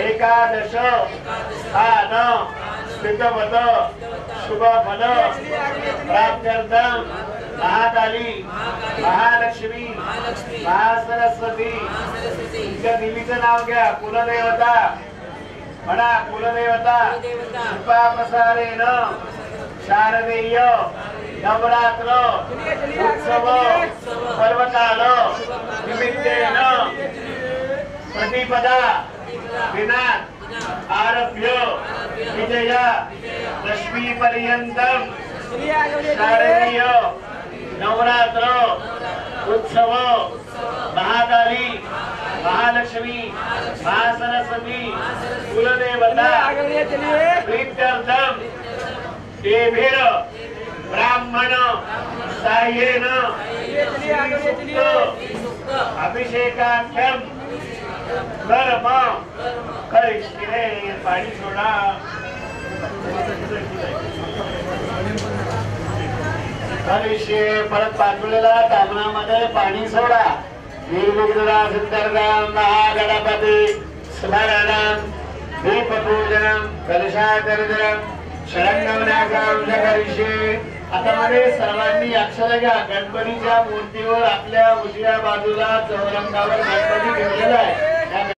एकादश आन स्थितवत शुभ फल प्राप्त्यर्थम महाकाली महालक्ष्मी महासरस्वती तुमच्या देवीचं नाव घ्या कुलदेवता म्हणा कुलदेवता कृपा प्रसारेण शारदेय नवरात्र उत्सव पर्वकाल निमित्तेन प्रतिपदा दिनात् आरभ्य विजया दशमी पर्यंतम शारदीय नवरात्र उत्सव महाकाली महालक्ष्मी महासरस्वती कुलदेवता प्रीत्यर्थम देवीर ब्राह्मण साह्येन अभिषेकाख्यम कर्म करिष्ये। पाणी सोडा करिष्ये परत पाठवलेला तामणामध्ये पाणी सोडा। निर्विघ्नता सिद्ध्यर्थं महागणपती स्मरणं दीपपूजनं कलशादर्शनं शरणवनाकांश करिष्ये। आता मध्ये सर्वांनी अक्षर घ्या। गणपतीच्या मूर्तीवर आपल्या उजव्या बाजूला चौरंगावर गणपती ठेवलेला आहे।